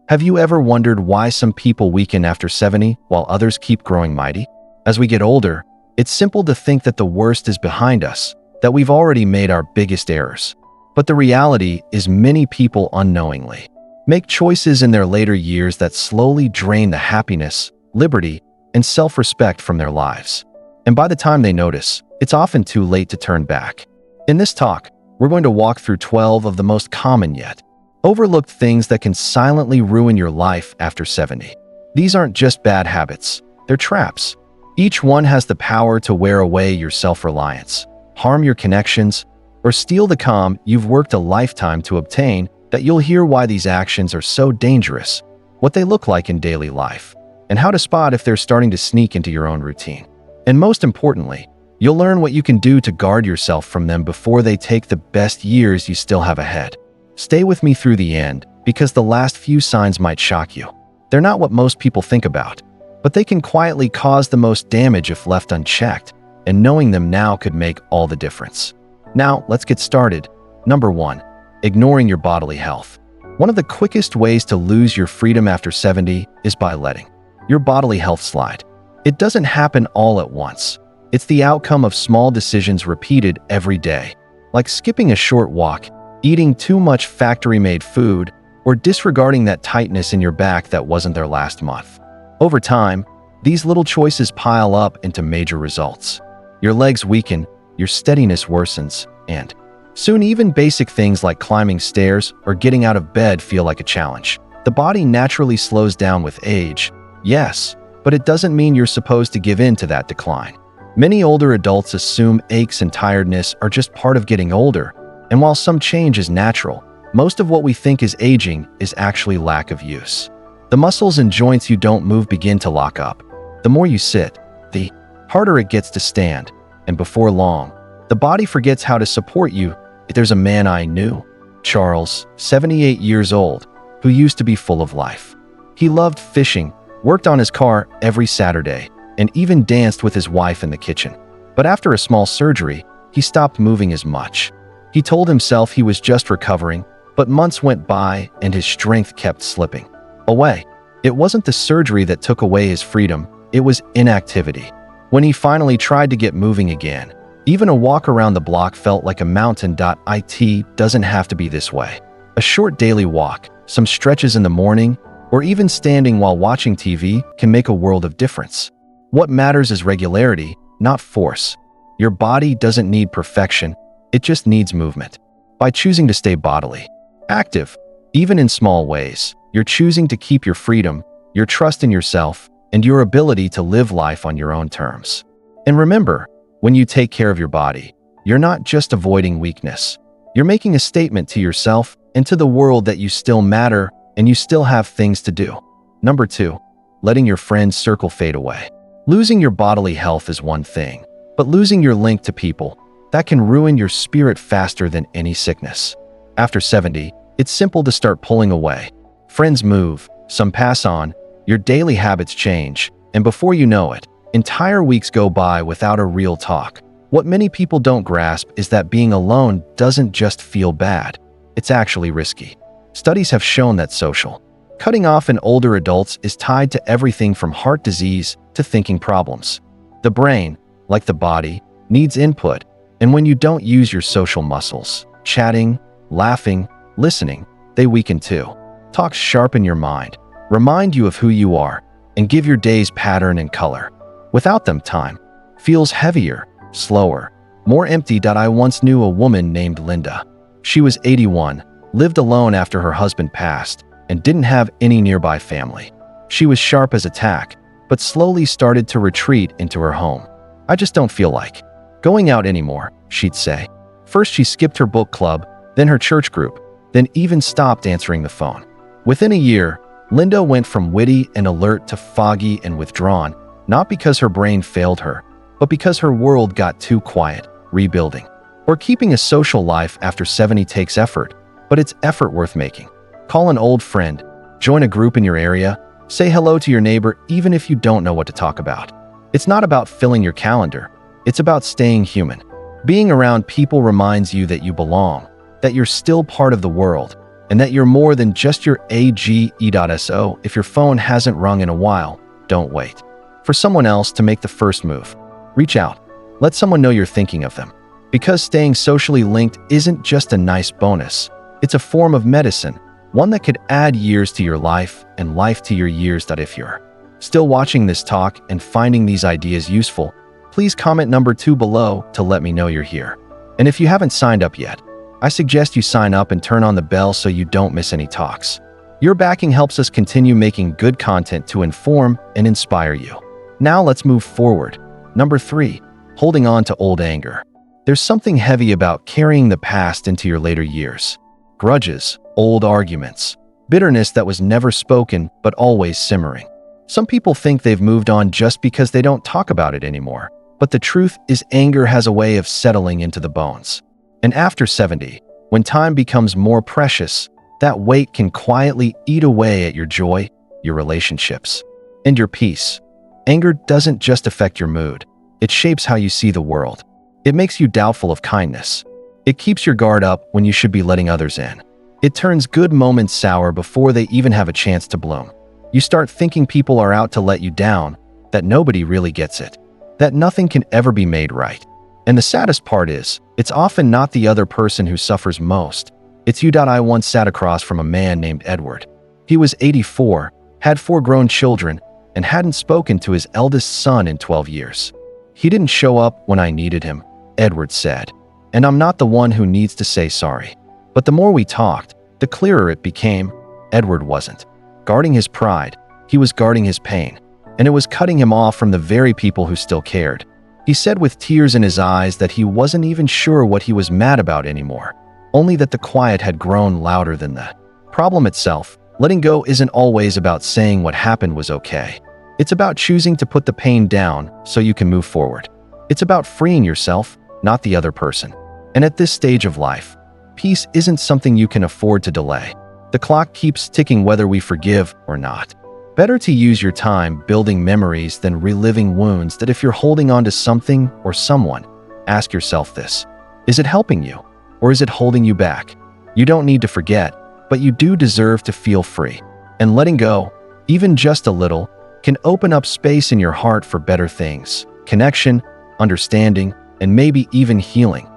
Have you ever wondered why some people weaken after 70 while others keep growing mighty? As we get older, it's simple to think that the worst is behind us, that we've already made our biggest errors. But the reality is many people unknowingly make choices in their later years that slowly drain the happiness, liberty, and self-respect from their lives. And by the time they notice, it's often too late to turn back. In this talk, we're going to walk through 12 of the most common yet overlooked things that can silently ruin your life after 70. These aren't just bad habits, they're traps. Each one has the power to wear away your self-reliance, harm your connections, or steal the calm you've worked a lifetime to obtain. That you'll hear why these actions are so dangerous, what they look like in daily life, and how to spot if they're starting to sneak into your own routine. And most importantly, you'll learn what you can do to guard yourself from them before they take the best years you still have ahead. Stay with me through the end, because the last few signs might shock you. They're not what most people think about, but they can quietly cause the most damage if left unchecked, and knowing them now could make all the difference. Now, let's get started. Number 1. Ignoring your bodily health. One of the quickest ways to lose your freedom after 70 is by letting your bodily health slide. It doesn't happen all at once. It's the outcome of small decisions repeated every day, like skipping a short walk, eating too much factory-made food, or disregarding that tightness in your back that wasn't there last month. Over time, these little choices pile up into major results. Your legs weaken, your steadiness worsens, and soon even basic things like climbing stairs or getting out of bed feel like a challenge. The body naturally slows down with age, yes, but it doesn't mean you're supposed to give in to that decline. Many older adults assume aches and tiredness are just part of getting older, and while some change is natural, most of what we think is aging is actually lack of use. The muscles and joints you don't move begin to lock up. The more you sit, the harder it gets to stand, and before long, the body forgets how to support you. There's a man I knew, Charles, 78 years old, who used to be full of life. He loved fishing, worked on his car every Saturday, and even danced with his wife in the kitchen. But after a small surgery, he stopped moving as much. He told himself he was just recovering, but months went by and his strength kept slipping away. It wasn't the surgery that took away his freedom, it was inactivity. When he finally tried to get moving again, even a walk around the block felt like a mountain. It doesn't have to be this way. A short daily walk, some stretches in the morning, or even standing while watching TV can make a world of difference. What matters is regularity, not force. Your body doesn't need perfection, it just needs movement. By choosing to stay bodily active, even in small ways, you're choosing to keep your freedom, your trust in yourself, and your ability to live life on your own terms. And remember, when you take care of your body, you're not just avoiding weakness. You're making a statement to yourself and to the world that you still matter and you still have things to do. Number 2, letting your friends' circle fade away. Losing your bodily health is one thing, but losing your link to people, that can ruin your spirit faster than any sickness. After 70, it's simple to start pulling away. Friends move, some pass on, your daily habits change, and before you know it, entire weeks go by without a real talk. What many people don't grasp is that being alone doesn't just feel bad, it's actually risky. Studies have shown that social cutting off in older adults is tied to everything from heart disease to thinking problems. The brain, like the body, needs input, and when you don't use your social muscles, chatting, laughing, listening, they weaken too. Talks sharpen your mind, remind you of who you are, and give your days pattern and color. Without them, time feels heavier, slower, more empty. I once knew a woman named Linda. She was 81, lived alone after her husband passed, and didn't have any nearby family. She was sharp as a tack, but slowly started to retreat into her home. I just don't feel like going out anymore, she'd say. First she skipped her book club, then her church group, then even stopped answering the phone. Within a year, Linda went from witty and alert to foggy and withdrawn, not because her brain failed her, but because her world got too quiet. Rebuilding or keeping a social life after 70 takes effort, but it's effort worth making. Call an old friend, join a group in your area, say hello to your neighbor even if you don't know what to talk about. It's not about filling your calendar, it's about staying human. Being around people reminds you that you belong, that you're still part of the world, and that you're more than just your 𝐎𝐥𝐲. If your phone hasn't rung in a while, don't wait for someone else to make the first move. Reach out. Let someone know you're thinking of them. Because staying socially linked isn't just a nice bonus. It's a form of medicine, one that could add years to your life and life to your years. If you're still watching this talk and finding these ideas useful, please comment number 2 below to let me know you're here. And if you haven't signed up yet, I suggest you sign up and turn on the bell so you don't miss any talks. Your backing helps us continue making good content to inform and inspire you. Now let's move forward. Number 3, holding on to old anger. There's something heavy about carrying the past into your later years. Grudges, old arguments, bitterness that was never spoken but always simmering. Some people think they've moved on just because they don't talk about it anymore. But the truth is, anger has a way of settling into the bones. And after 70, when time becomes more precious, that weight can quietly eat away at your joy, your relationships, and your peace. Anger doesn't just affect your mood. It shapes how you see the world. It makes you doubtful of kindness. It keeps your guard up when you should be letting others in. It turns good moments sour before they even have a chance to bloom. You start thinking people are out to let you down, that nobody really gets it, that nothing can ever be made right. And the saddest part is, it's often not the other person who suffers most. It's you. I once sat across from a man named Edward. He was 84, had 4 grown children, and hadn't spoken to his eldest son in 12 years. He didn't show up when I needed him, Edward said. And I'm not the one who needs to say sorry. But the more we talked, the clearer it became. Edward wasn't guarding his pride, he was guarding his pain. And it was cutting him off from the very people who still cared. He said with tears in his eyes that he wasn't even sure what he was mad about anymore, only that the quiet had grown louder than the problem itself. Letting go isn't always about saying what happened was okay. It's about choosing to put the pain down so you can move forward. It's about freeing yourself, not the other person. And at this stage of life, peace isn't something you can afford to delay. The clock keeps ticking whether we forgive or not. Better to use your time building memories than reliving wounds. That if you're holding on to something or someone, ask yourself this: is it helping you, or is it holding you back? You don't need to forget, but you do deserve to feel free. And letting go, even just a little, can open up space in your heart for better things: connection, understanding, and maybe even healing.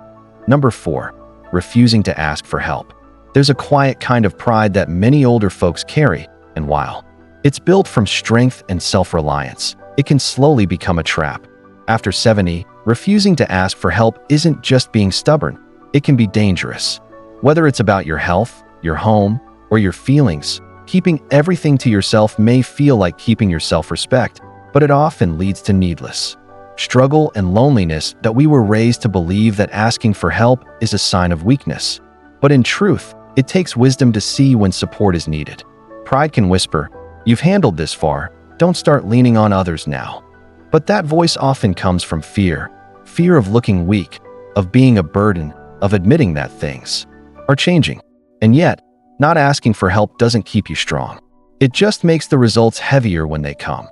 Number 4, refusing to ask for help. There's a quiet kind of pride that many older folks carry, and while it's built from strength and self-reliance, it can slowly become a trap. After 70, refusing to ask for help isn't just being stubborn, it can be dangerous. Whether it's about your health, your home, or your feelings, keeping everything to yourself may feel like keeping your self-respect, but it often leads to needless struggle and loneliness. That we were raised to believe that asking for help is a sign of weakness. But in truth, it takes wisdom to see when support is needed. Pride can whisper, "You've handled this far, don't start leaning on others now." But that voice often comes from fear. Fear of looking weak, of being a burden, of admitting that things are changing. And yet, not asking for help doesn't keep you strong. It just makes the results heavier when they come.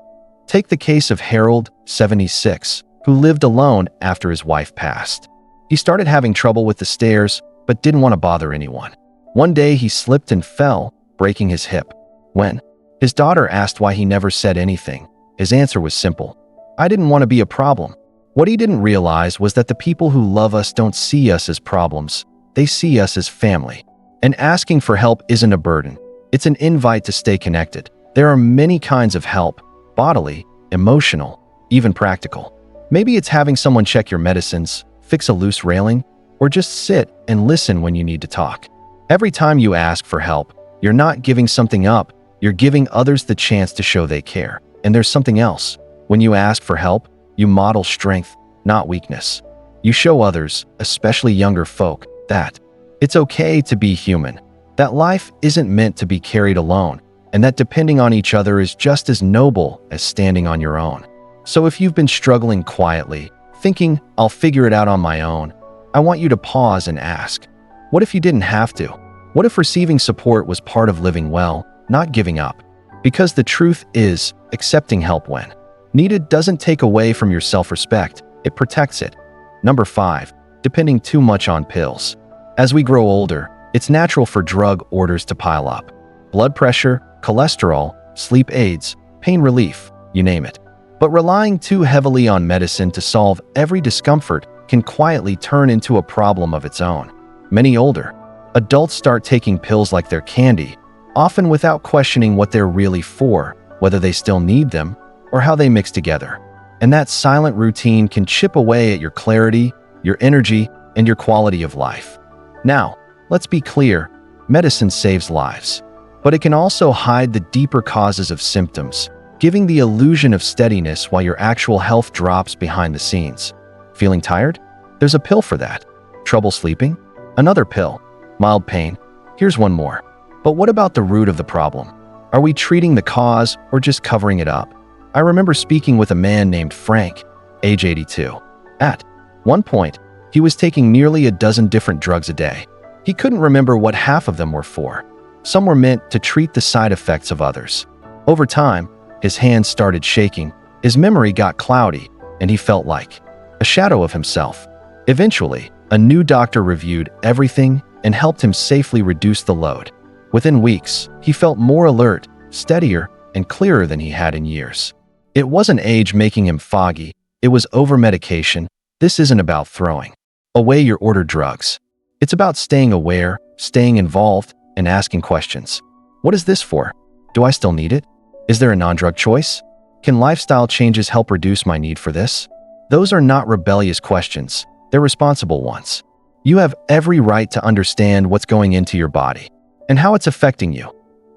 Take the case of Harold, 76, who lived alone after his wife passed. He started having trouble with the stairs, but didn't want to bother anyone. One day he slipped and fell, breaking his hip. When his daughter asked why he never said anything, his answer was simple: "I didn't want to be a problem." What he didn't realize was that the people who love us don't see us as problems, they see us as family. And asking for help isn't a burden, it's an invite to stay connected. There are many kinds of help: bodily, emotional, even practical. Maybe it's having someone check your medicines, fix a loose railing, or just sit and listen when you need to talk. Every time you ask for help, you're not giving something up, you're giving others the chance to show they care. And there's something else. When you ask for help, you model strength, not weakness. You show others, especially younger folk, that it's okay to be human, that life isn't meant to be carried alone, and that depending on each other is just as noble as standing on your own. So if you've been struggling quietly, thinking, "I'll figure it out on my own," I want you to pause and ask, what if you didn't have to? What if receiving support was part of living well, not giving up? Because the truth is, accepting help when needed doesn't take away from your self-respect, it protects it. Number 5, depending too much on pills. As we grow older, It's natural for drug orders to pile up. Blood pressure, cholesterol, sleep aids, pain relief, you name it. But relying too heavily on medicine to solve every discomfort can quietly turn into a problem of its own. Many older adults start taking pills like they're candy, often without questioning what they're really for, whether they still need them, or how they mix together. And that silent routine can chip away at your clarity, your energy, and your quality of life. Now, let's be clear, medicine saves lives, but it can also hide the deeper causes of symptoms, giving the illusion of steadiness while your actual health drops behind the scenes. Feeling tired? There's a pill for that. Trouble sleeping? Another pill. Mild pain? Here's one more. But what about the root of the problem? Are we treating the cause or just covering it up? I remember speaking with a man named Frank, age 82. At one point, he was taking nearly a dozen different drugs a day. He couldn't remember what half of them were for. Some were meant to treat the side effects of others. Over time, his hands started shaking, his memory got cloudy, and he felt like a shadow of himself. Eventually, a new doctor reviewed everything and helped him safely reduce the load. Within weeks, he felt more alert, steadier, and clearer than he had in years. It wasn't age making him foggy, it was over-medication. This isn't about throwing away your ordered drugs. It's about staying aware, staying involved, and asking questions. What is this for? Do I still need it? Is there a non-drug choice? Can lifestyle changes help reduce my need for this? Those are not rebellious questions, they're responsible ones. You have every right to understand what's going into your body and how it's affecting you.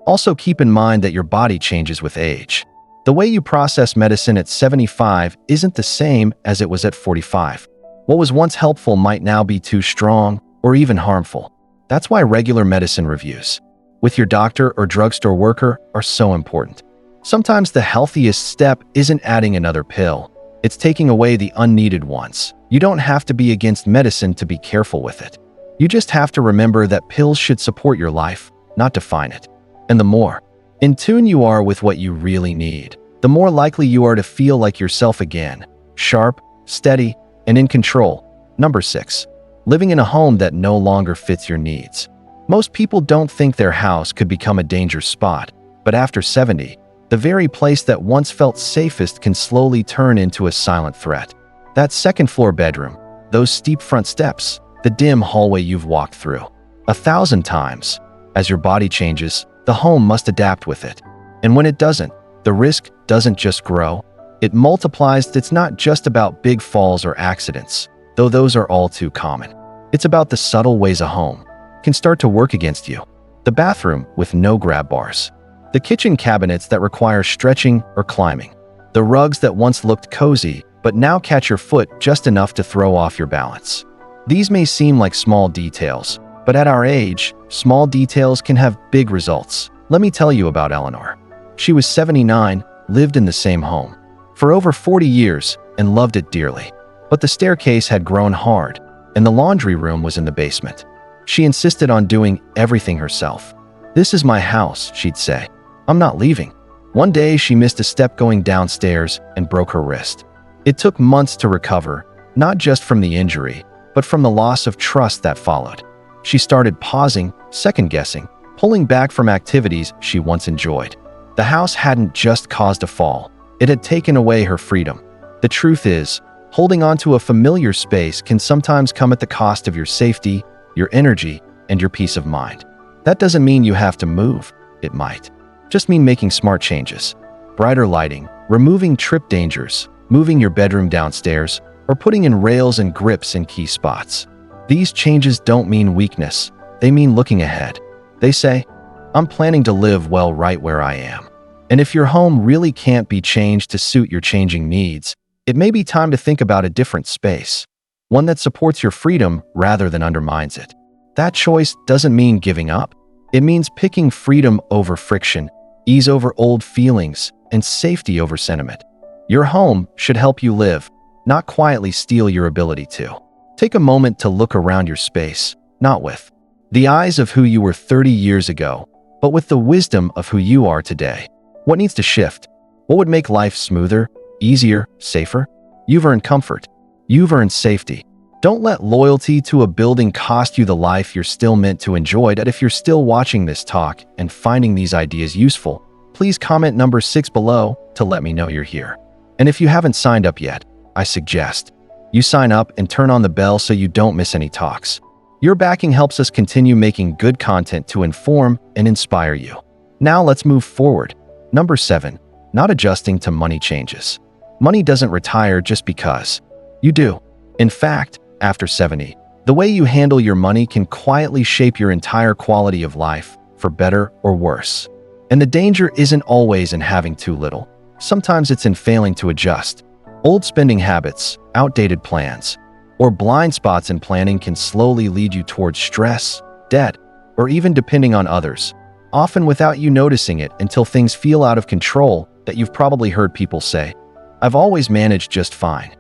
Also keep in mind that your body changes with age. The way you process medicine at 75 isn't the same as it was at 45. What was once helpful might now be too strong or even harmful. That's why regular medicine reviews with your doctor or drugstore worker are so important. Sometimes the healthiest step isn't adding another pill, it's taking away the unneeded ones. You don't have to be against medicine to be careful with it. You just have to remember that pills should support your life, not define it. And the more in tune you are with what you really need, the more likely you are to feel like yourself again, sharp, steady, and in control. Number 6. Living in a home that no longer fits your needs. Most people don't think their house could become a danger spot, but after 70, the very place that once felt safest can slowly turn into a silent threat. That second-floor bedroom, those steep front steps, the dim hallway you've walked through 1,000 times. As your body changes, the home must adapt with it. And when it doesn't, the risk doesn't just grow, it multiplies. It's not just about big falls or accidents, though those are all too common. It's about the subtle ways a home can start to work against you. The bathroom with no grab bars. The kitchen cabinets that require stretching or climbing. The rugs that once looked cozy, but now catch your foot just enough to throw off your balance. These may seem like small details, but at our age, small details can have big results. Let me tell you about Eleanor. She was 79, lived in the same home for over 40 years, and loved it dearly. But the staircase had grown hard, and the laundry room was in the basement. She insisted on doing everything herself. "This is my house," she'd say. "I'm not leaving." One day, she missed a step going downstairs and broke her wrist. It took months to recover, not just from the injury, but from the loss of trust that followed. She started pausing, second-guessing, pulling back from activities she once enjoyed. The house hadn't just caused a fall, it had taken away her freedom. The truth is, holding on to a familiar space can sometimes come at the cost of your safety, your energy, and your peace of mind. That doesn't mean you have to move, it might just mean making smart changes. Brighter lighting, removing trip dangers, moving your bedroom downstairs, or putting in rails and grips in key spots. These changes don't mean weakness, they mean looking ahead. They say, "I'm planning to live well right where I am." And if your home really can't be changed to suit your changing needs, it may be time to think about a different space, one that supports your freedom rather than undermines it. That choice doesn't mean giving up. It means picking freedom over friction, ease over old feelings, and safety over sentiment. Your home should help you live, not quietly steal your ability to. Take a moment to look around your space, not with the eyes of who you were 30 years ago, but with the wisdom of who you are today. What needs to shift? What would make life smoother, easier, safer? You've earned comfort. You've earned safety. Don't let loyalty to a building cost you the life you're still meant to enjoy. That if you're still watching this talk and finding these ideas useful, please comment number 6 below to let me know you're here. And if you haven't signed up yet, I suggest you sign up and turn on the bell so you don't miss any talks. Your backing helps us continue making good content to inform and inspire you. Now let's move forward. Number 7, not adjusting to money changes. Money doesn't retire just because you do. In fact, after 70, the way you handle your money can quietly shape your entire quality of life, for better or worse. And the danger isn't always in having too little. Sometimes it's in failing to adjust. Old spending habits, outdated plans, or blind spots in planning can slowly lead you towards stress, debt, or even depending on others, often without you noticing it until things feel out of control. That you've probably heard people say, "I've always managed just fine."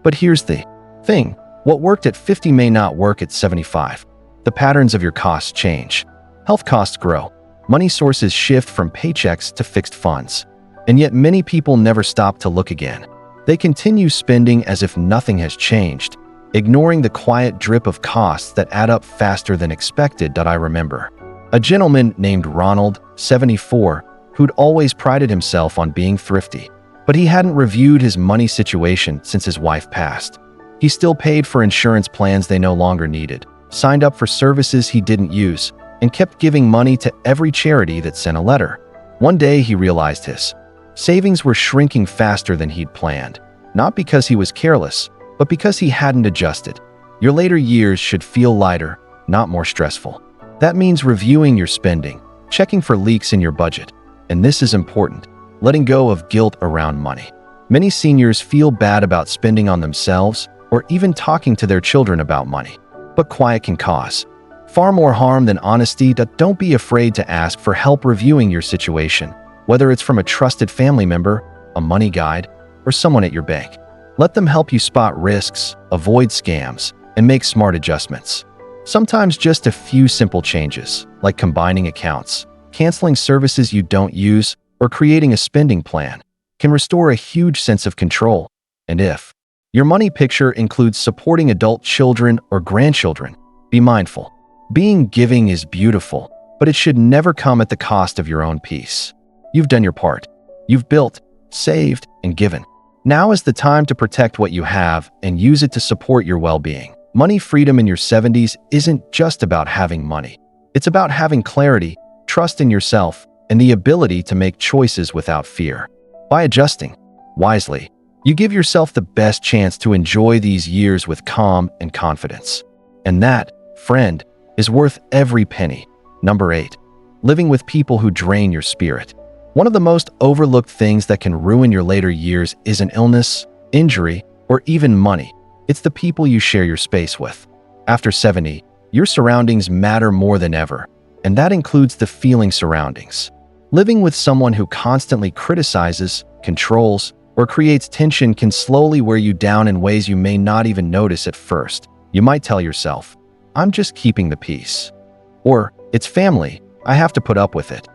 But here's the thing. What worked at 50 may not work at 75. The patterns of your costs change. Health costs grow. Money sources shift from paychecks to fixed funds. And yet many people never stop to look again. They continue spending as if nothing has changed, ignoring the quiet drip of costs that add up faster than expected. I remember a gentleman named Ronald, 74, who'd always prided himself on being thrifty, but he hadn't reviewed his money situation since his wife passed. He still paid for insurance plans they no longer needed, signed up for services he didn't use, and kept giving money to every charity that sent a letter. One day he realized his savings were shrinking faster than he'd planned, not because he was careless, but because he hadn't adjusted. Your later years should feel lighter, not more stressful. That means reviewing your spending, checking for leaks in your budget, and this is important, letting go of guilt around money. Many seniors feel bad about spending on themselves or even talking to their children about money, but quiet can cause far more harm than honesty. Don't be afraid to ask for help reviewing your situation, whether it's from a trusted family member, a money guide, or someone at your bank. Let them help you spot risks, avoid scams, and make smart adjustments. Sometimes just a few simple changes, like combining accounts, canceling services you don't use, or creating a spending plan, can restore a huge sense of control. And if your money picture includes supporting adult children or grandchildren, be mindful. Being giving is beautiful, but it should never come at the cost of your own peace. You've done your part. You've built, saved, and given. Now is the time to protect what you have and use it to support your well-being. Money freedom in your 70s isn't just about having money. It's about having clarity, trust in yourself, and the ability to make choices without fear. By adjusting wisely, you give yourself the best chance to enjoy these years with calm and confidence. And that, friend, is worth every penny. Number 8, living with people who drain your spirit. One of the most overlooked things that can ruin your later years isn't illness, injury, or even money. It's the people you share your space with. After 70, your surroundings matter more than ever, and that includes the feeling surroundings. Living with someone who constantly criticizes, controls, or creates tension can slowly wear you down in ways you may not even notice at first. You might tell yourself, "I'm just keeping the peace." Or, "It's family, I have to put up with it."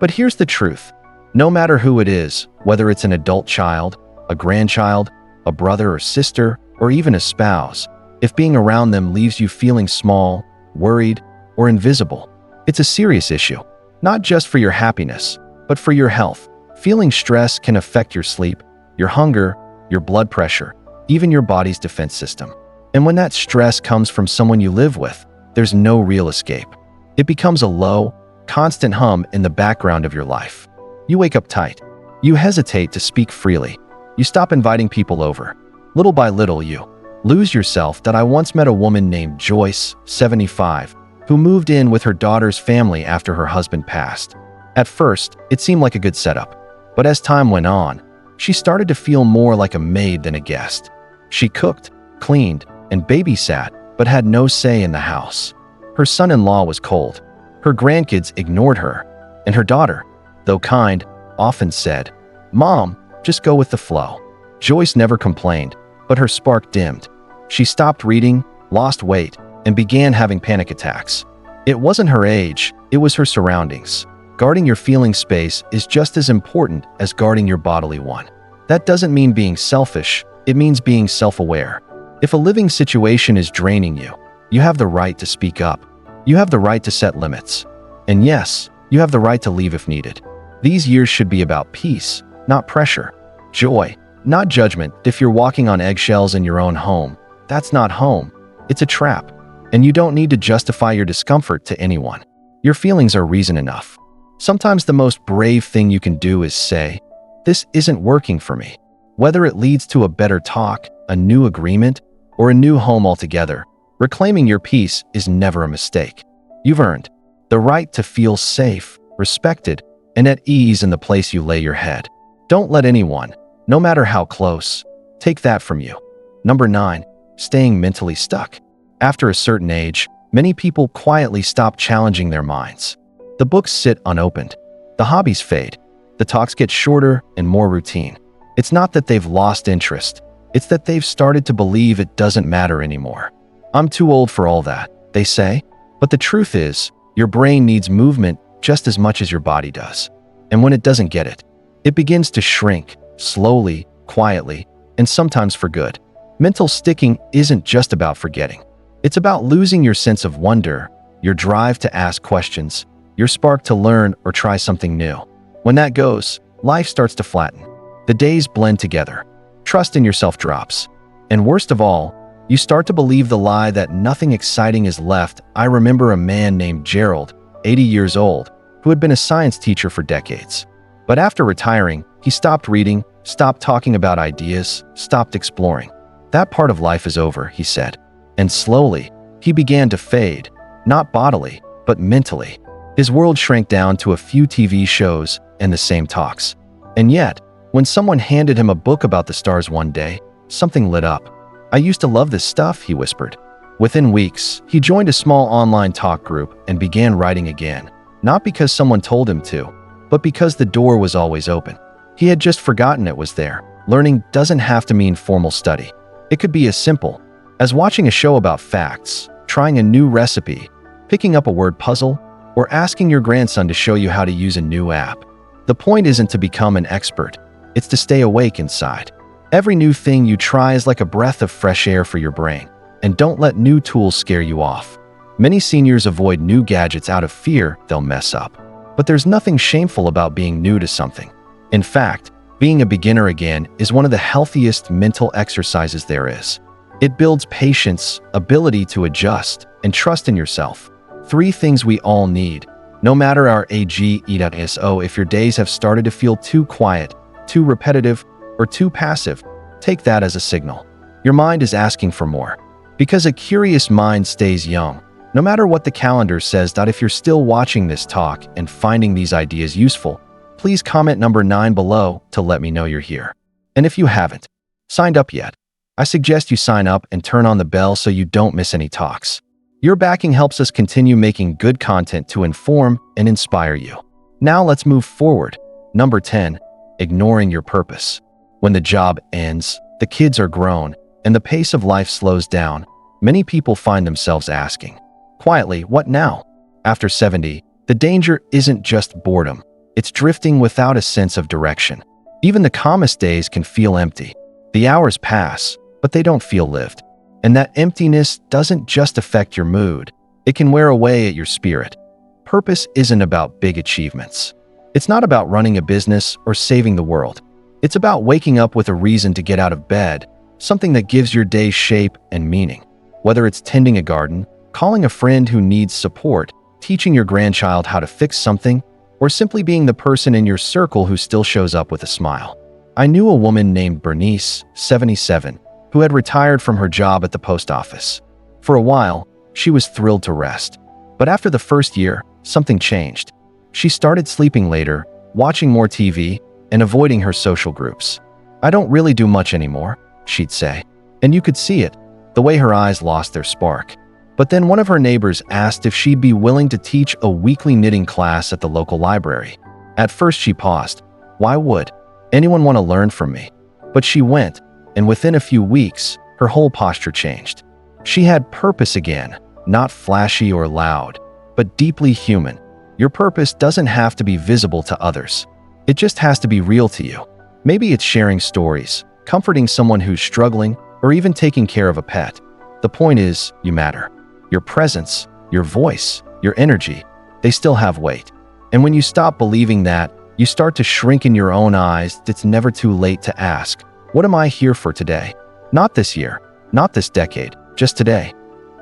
But here's the truth. No matter who it is, whether it's an adult child, a grandchild, a brother or sister, or even a spouse, if being around them leaves you feeling small, worried, or invisible, it's a serious issue. Not just for your happiness, but for your health. Feeling stress can affect your sleep, your hunger, your blood pressure, even your body's defense system. And when that stress comes from someone you live with, there's no real escape. It becomes a low, constant hum in the background of your life. You wake up tight. You hesitate to speak freely. You stop inviting people over. Little by little, you lose yourself. I once met a woman named Joyce, 75, who moved in with her daughter's family after her husband passed. At first, it seemed like a good setup, but as time went on, she started to feel more like a maid than a guest. She cooked, cleaned, and babysat, but had no say in the house. Her son-in-law was cold. Her grandkids ignored her, and her daughter, though kind, often said, "Mom, just go with the flow." Joyce never complained, but her spark dimmed. She stopped reading, lost weight, and began having panic attacks. It wasn't her age, it was her surroundings. Guarding your feeling space is just as important as guarding your bodily one. That doesn't mean being selfish, it means being self-aware. If a living situation is draining you, you have the right to speak up. You have the right to set limits. And yes, you have the right to leave if needed. These years should be about peace, not pressure. Joy, not judgment. If you're walking on eggshells in your own home, that's not home. It's a trap. And you don't need to justify your discomfort to anyone. Your feelings are reason enough. Sometimes the most brave thing you can do is say, "This isn't working for me." Whether it leads to a better talk, a new agreement, or a new home altogether, reclaiming your peace is never a mistake. You've earned the right to feel safe, respected, and at ease in the place you lay your head. Don't let anyone, no matter how close, take that from you. Number 9, staying mentally stuck. After a certain age, many people quietly stop challenging their minds. The books sit unopened. The hobbies fade. The talks get shorter and more routine. It's not that they've lost interest. It's that they've started to believe it doesn't matter anymore. "I'm too old for all that," they say. But the truth is, your brain needs movement just as much as your body does. And when it doesn't get it, it begins to shrink, slowly, quietly, and sometimes for good. Mental sticking isn't just about forgetting. It's about losing your sense of wonder, your drive to ask questions, your spark to learn or try something new. When that goes, life starts to flatten. The days blend together. Trust in yourself drops. And worst of all, you start to believe the lie that nothing exciting is left. I remember a man named Gerald, 80 years old, who had been a science teacher for decades. But after retiring, he stopped reading, stopped talking about ideas, stopped exploring. "That part of life is over," he said. And slowly, he began to fade, not bodily, but mentally. His world shrank down to a few TV shows and the same talks. And yet, when someone handed him a book about the stars one day, something lit up. "I used to love this stuff," he whispered. Within weeks, he joined a small online talk group and began writing again, not because someone told him to, but because the door was always open. He had just forgotten it was there. Learning doesn't have to mean formal study. It could be as simple as watching a show about facts, trying a new recipe, picking up a word puzzle, or asking your grandson to show you how to use a new app. The point isn't to become an expert. It's to stay awake inside. Every new thing you try is like a breath of fresh air for your brain. And don't let new tools scare you off. Many seniors avoid new gadgets out of fear they'll mess up. But there's nothing shameful about being new to something. In fact, being a beginner again is one of the healthiest mental exercises there is. It builds patience, ability to adjust, and trust in yourself. 3 things we all need, no matter our 𝐎𝐥𝐲 𝐖𝐢𝐬𝐝. If your days have started to feel too quiet, too repetitive, or too passive, take that as a signal. Your mind is asking for more. Because a curious mind stays young, no matter what the calendar says. If you're still watching this talk and finding these ideas useful, please comment number 9 below to let me know you're here. And if you haven't signed up yet, I suggest you sign up and turn on the bell so you don't miss any talks. Your backing helps us continue making good content to inform and inspire you. Now let's move forward. Number 10, ignoring your purpose. When the job ends, the kids are grown, and the pace of life slows down, many people find themselves asking, quietly, what now? After 70, the danger isn't just boredom. It's drifting without a sense of direction. Even the calmest days can feel empty. The hours pass, but they don't feel lived. And that emptiness doesn't just affect your mood. It can wear away at your spirit. Purpose isn't about big achievements. It's not about running a business or saving the world. It's about waking up with a reason to get out of bed, something that gives your day shape and meaning. Whether it's tending a garden, calling a friend who needs support, teaching your grandchild how to fix something, or simply being the person in your circle who still shows up with a smile. I knew a woman named Bernice, 77, who had retired from her job at the post office. For a while, she was thrilled to rest. But after the first year, something changed. She started sleeping later, watching more TV, and avoiding her social groups. "I don't really do much anymore," she'd say. And you could see it, the way her eyes lost their spark. But then one of her neighbors asked if she'd be willing to teach a weekly knitting class at the local library. At first she paused. Why would anyone want to learn from me? But she went, and within a few weeks, her whole posture changed. She had purpose again, not flashy or loud, but deeply human. Your purpose doesn't have to be visible to others. It just has to be real to you. Maybe it's sharing stories, comforting someone who's struggling, or even taking care of a pet. The point is, you matter. Your presence, your voice, your energy, they still have weight. And when you stop believing that, you start to shrink in your own eyes. It's never too late to ask, what am I here for today? Not this year, not this decade, just today.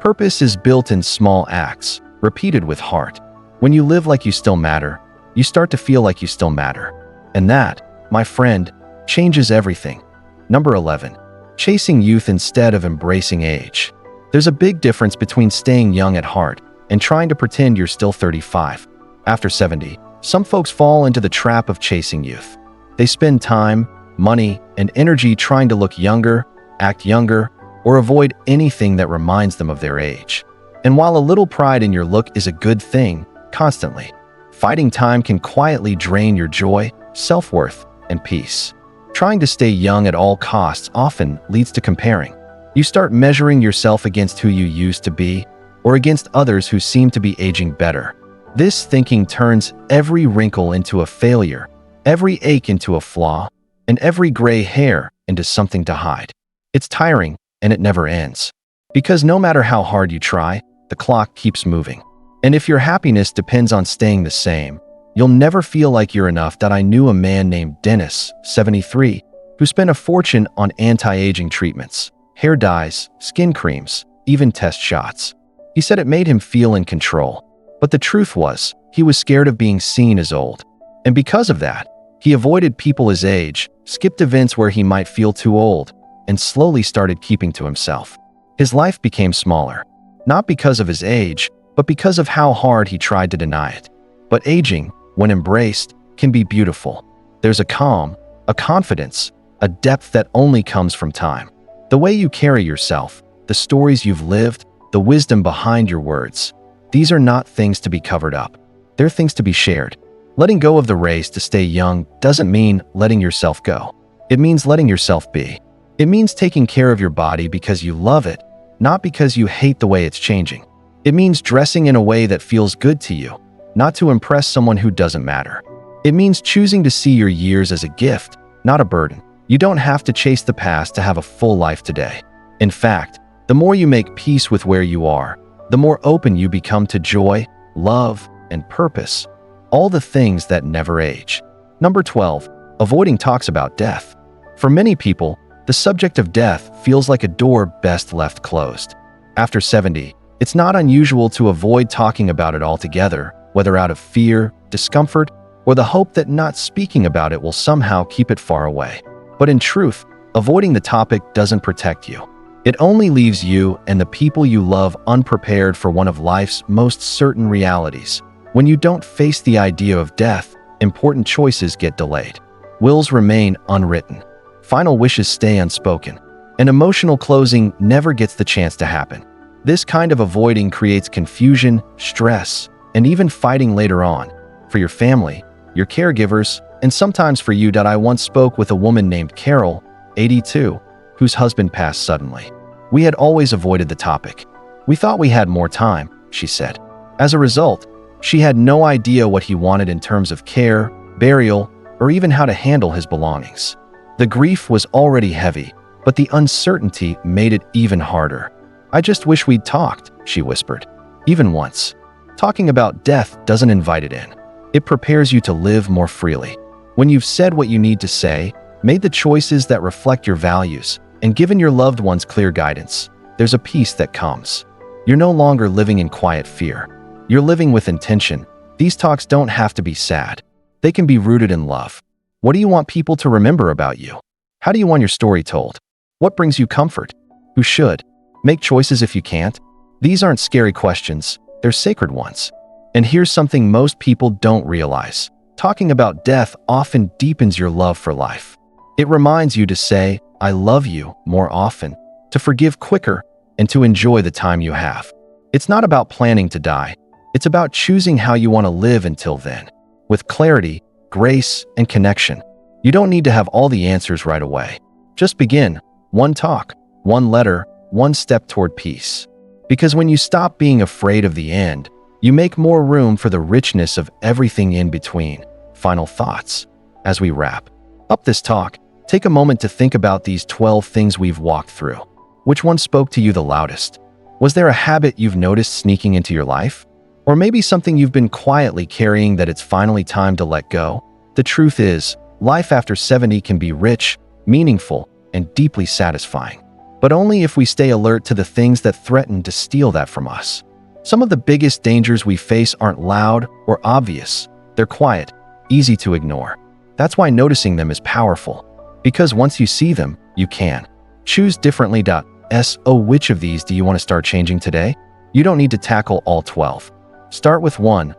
Purpose is built in small acts, repeated with heart. When you live like you still matter, you start to feel like you still matter. And that, my friend, changes everything. Number 11. Chasing youth instead of embracing age. There's a big difference between staying young at heart and trying to pretend you're still 35. After 70, some folks fall into the trap of chasing youth. They spend time, money, and energy trying to look younger, act younger, or avoid anything that reminds them of their age. And while a little pride in your look is a good thing, constantly fighting time can quietly drain your joy, self-worth, and peace. Trying to stay young at all costs often leads to comparing. You start measuring yourself against who you used to be, or against others who seem to be aging better. This thinking turns every wrinkle into a failure, every ache into a flaw, and every gray hair into something to hide. It's tiring, and it never ends. Because no matter how hard you try, the clock keeps moving. And if your happiness depends on staying the same, you'll never feel like you're enough. I knew a man named Dennis, 73, who spent a fortune on anti-aging treatments, hair dyes, skin creams, even test shots. He said it made him feel in control. But the truth was, he was scared of being seen as old. And because of that, he avoided people his age, skipped events where he might feel too old, and slowly started keeping to himself. His life became smaller, not because of his age, but because of how hard he tried to deny it. But aging, when embraced, can be beautiful. There's a calm, a confidence, a depth that only comes from time. The way you carry yourself, the stories you've lived, the wisdom behind your words. These are not things to be covered up. They're things to be shared. Letting go of the race to stay young doesn't mean letting yourself go. It means letting yourself be. It means taking care of your body because you love it, not because you hate the way it's changing. It means dressing in a way that feels good to you, not to impress someone who doesn't matter. It means choosing to see your years as a gift, not a burden. You don't have to chase the past to have a full life today. In fact, the more you make peace with where you are, the more open you become to joy, love, and purpose, all the things that never age. Number 12. Avoiding talks about death. For many people, the subject of death feels like a door best left closed. After 70, it's not unusual to avoid talking about it altogether, whether out of fear, discomfort, or the hope that not speaking about it will somehow keep it far away. But in truth, avoiding the topic doesn't protect you. It only leaves you and the people you love unprepared for one of life's most certain realities. When you don't face the idea of death, important choices get delayed. Wills remain unwritten. Final wishes stay unspoken. An emotional closing never gets the chance to happen. This kind of avoiding creates confusion, stress, and even fighting later on, for your family, your caregivers, and sometimes for you. I once spoke with a woman named Carol, 82, whose husband passed suddenly. We had always avoided the topic. We thought we had more time, she said. As a result, she had no idea what he wanted in terms of care, burial, or even how to handle his belongings. The grief was already heavy, but the uncertainty made it even harder. I just wish we'd talked, she whispered. Even once. Talking about death doesn't invite it in. It prepares you to live more freely. When you've said what you need to say, made the choices that reflect your values, and given your loved ones clear guidance, there's a peace that comes. You're no longer living in quiet fear. You're living with intention. These talks don't have to be sad. They can be rooted in love. What do you want people to remember about you? How do you want your story told? What brings you comfort? Who should? Make choices if you can't? These aren't scary questions. They're sacred ones. And here's something most people don't realize. Talking about death often deepens your love for life. It reminds you to say, I love you more often, to forgive quicker, and to enjoy the time you have. It's not about planning to die. It's about choosing how you want to live until then. With clarity, grace, and connection. You don't need to have all the answers right away. Just begin. One talk, one letter, one step toward peace. Because when you stop being afraid of the end, you make more room for the richness of everything in between. Final thoughts. As we wrap up this talk, Take a moment to think about these 12 things we've walked through. Which one spoke to you the loudest? Was there a habit you've noticed sneaking into your life? Or maybe something you've been quietly carrying that it's finally time to let go? The truth is, life after 70 can be rich, meaningful, and deeply satisfying. But only if we stay alert to the things that threaten to steal that from us. Some of the biggest dangers we face aren't loud or obvious. They're quiet, easy to ignore. That's why noticing them is powerful. Because once you see them, you can choose differently. So which of these do you want to start changing today? You don't need to tackle all 12. Start with one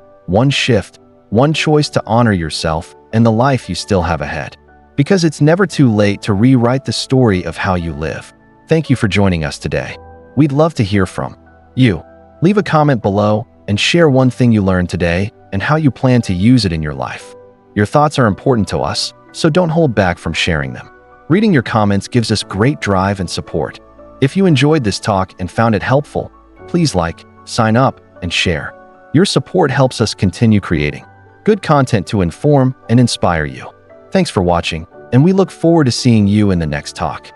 shift, one choice to honor yourself and the life you still have ahead. Because it's never too late to rewrite the story of how you live. Thank you for joining us today. We'd love to hear from you. Leave a comment below and share one thing you learned today and how you plan to use it in your life. Your thoughts are important to us, so don't hold back from sharing them. Reading your comments gives us great drive and support. If you enjoyed this talk and found it helpful, please like, sign up, and share. Your support helps us continue creating good content to inform and inspire you. Thanks for watching, and we look forward to seeing you in the next talk.